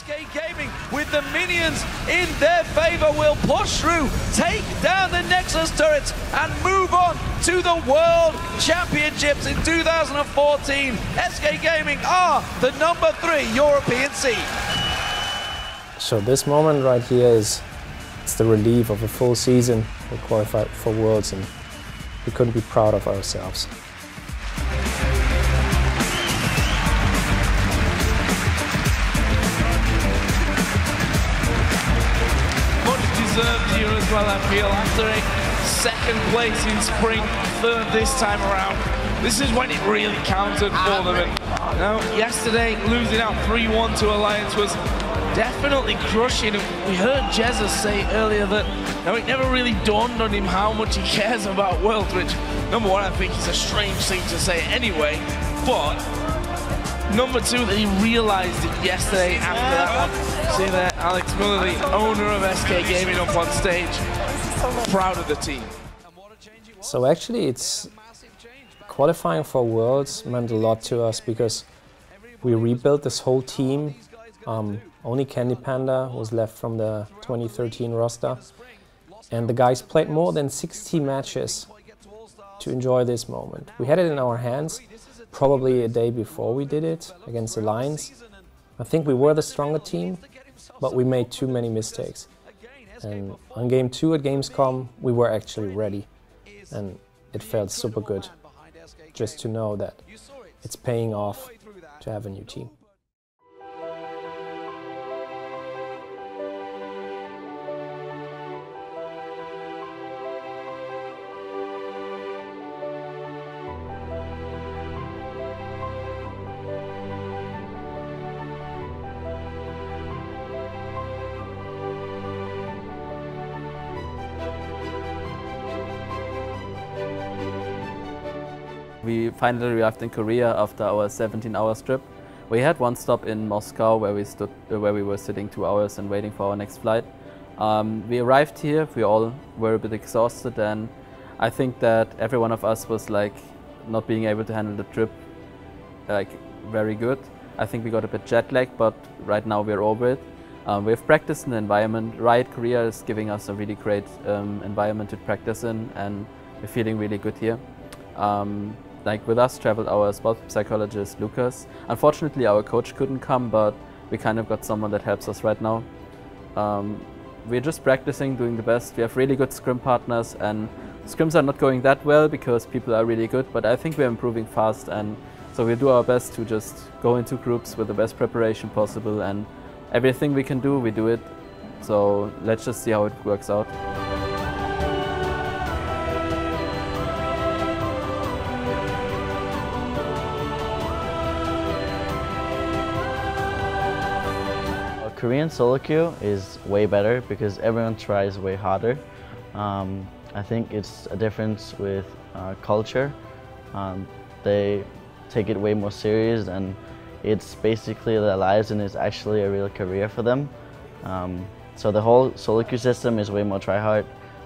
SK Gaming, with the minions in their favor, will push through, take down the Nexus turrets, and move on to the World Championships in 2014. SK Gaming are the #3 European seed. So this moment right here it's the relief of a full season. We qualified for Worlds and we couldn't be proud of ourselves. Deserved here as well, I feel, after a second place in spring, third this time around. This is when it really counted for them. And, you know, yesterday, losing out 3-1 to Alliance was definitely crushing. We heard Jezza say earlier that it never really dawned on him how much he cares about Worlds, which, number one, I think is a strange thing to say anyway, but number two, that he realized it yesterday after that one. See there, Alex Miller, the owner of SK Gaming, up on stage, proud of the team. So actually it's qualifying for Worlds meant a lot to us because we rebuilt this whole team. Only Candy Panda was left from the 2013 roster, and the guys played more than 60 matches to enjoy this moment. We had it in our hands probably a day before we did it against Alliance. I think we were the stronger team, but we made too many mistakes. And on game 2 at Gamescom, we were actually ready. And it felt super good just to know that it's paying off to have a new team. We finally arrived in Korea after our 17-hour trip. We had one stop in Moscow where we were sitting 2 hours and waiting for our next flight. We arrived here, we all were a bit exhausted, and I think that every one of us was like not being able to handle the trip like very good. I think we got a bit jet lagged, but right now we're over it. We've practiced in the environment. Riot Korea is giving us a really great environment to practice in, and we're feeling really good here. Like with us traveled our sports psychologist Lucas. Unfortunately our coach couldn't come, but we kind of got someone that helps us right now. We're just practicing, doing the best. We have really good scrim partners, and scrims are not going that well because people are really good, but I think we're improving fast, and so we do our best to just go into groups with the best preparation possible, and everything we can do, we do it. So let's just see how it works out. Korean solo queue is way better because everyone tries way harder. I think it's a difference with culture. They take it way more serious, and it's basically their lives, and it's actually a real career for them. So the whole solo queue system is way more try-hard,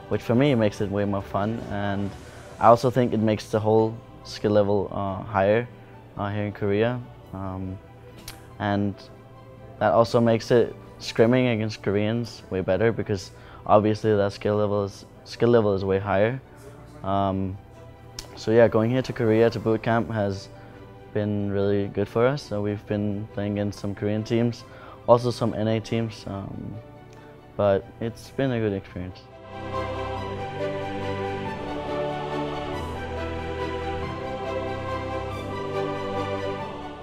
which for me makes it way more fun, and I also think it makes the whole skill level higher here in Korea. And that also makes it scrimming against Koreans way better because obviously that skill level is way higher. So yeah, going here to Korea to boot camp has been really good for us. So we've been playing against some Korean teams, also some NA teams, but it's been a good experience.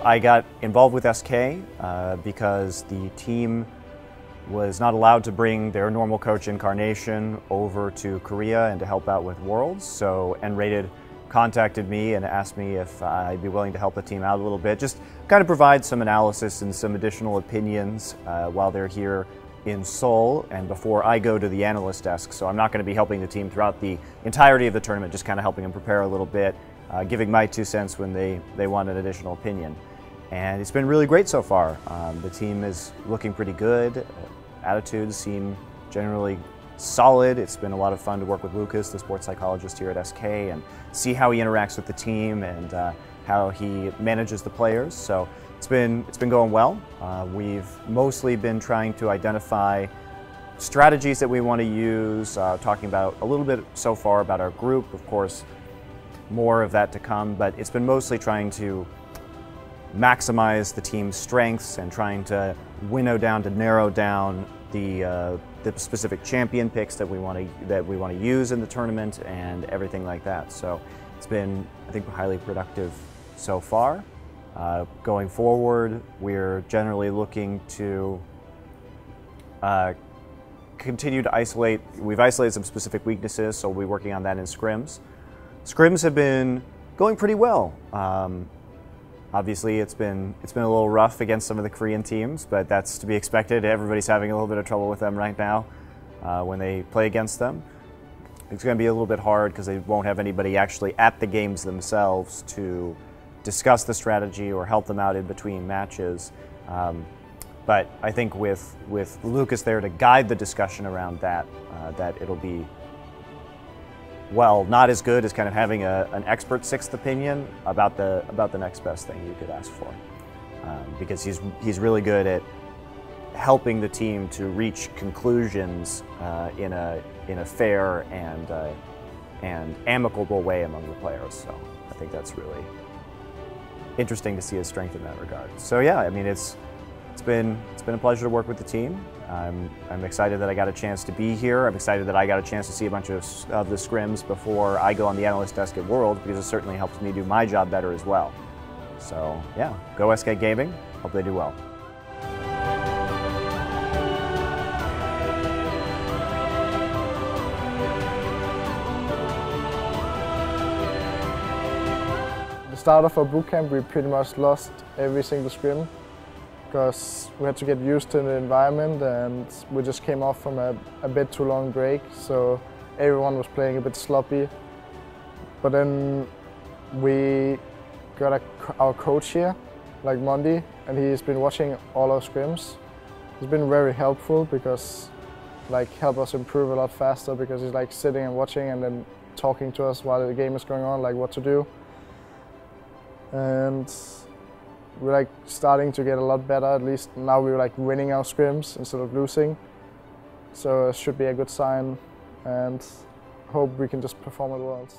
I got involved with SK because the team was not allowed to bring their normal coach Incarnation over to Korea and to help out with Worlds. So N-Rated contacted me and asked me if I'd be willing to help the team out a little bit, just kind of provide some analysis and some additional opinions while they're here in Seoul and before I go to the analyst desk. So I'm not going to be helping the team throughout the entirety of the tournament, just kind of helping them prepare a little bit, giving my 2 cents when they want an additional opinion. And it's been really great so far. The team is looking pretty good. Attitudes seem generally solid. It's been a lot of fun to work with Lucas, the sports psychologist here at SK, and see how he interacts with the team and how he manages the players. So it's been going well. We've mostly been trying to identify strategies that we want to use, talking about a little bit so far about our group, of course, more of that to come, but it's been mostly trying to maximize the team's strengths and trying to narrow down the specific champion picks that we want to use in the tournament and everything like that. So it's been, I think, highly productive so far. Going forward, we're generally looking to continue to isolate. We've isolated some specific weaknesses, so we'll be working on that in scrims. Scrims have been going pretty well. Obviously, it's been a little rough against some of the Korean teams, but that's to be expected. Everybody's having a little bit of trouble with them right now when they play against them. It's going to be a little bit hard because they won't have anybody actually at the games themselves to discuss the strategy or help them out in between matches. But I think with Lucas there to guide the discussion around that, that it'll be, well, not as good as kind of having an expert sixth opinion about the next best thing you could ask for, because he's really good at helping the team to reach conclusions in a fair and amicable way among the players. So I think that's really interesting to see his strength in that regard. So yeah, I mean it's been a pleasure to work with the team. I'm excited that I got a chance to be here. I'm excited that I got a chance to see a bunch of the scrims before I go on the analyst desk at World, because it certainly helps me do my job better as well. So yeah, go SK Gaming. Hope they do well. At the start of our bootcamp, we pretty much lost every single scrim, because we had to get used to the environment and we just came off from a bit too long break, so everyone was playing a bit sloppy. But then we got our coach here, like Mondi, and he's been watching all our scrims. He's been very helpful because help us improve a lot faster, because he's sitting and watching and then talking to us while the game is going on, what to do. And we're starting to get a lot better. At least now we're winning our scrims instead of losing. So it should be a good sign, and hope we can just perform at Worlds.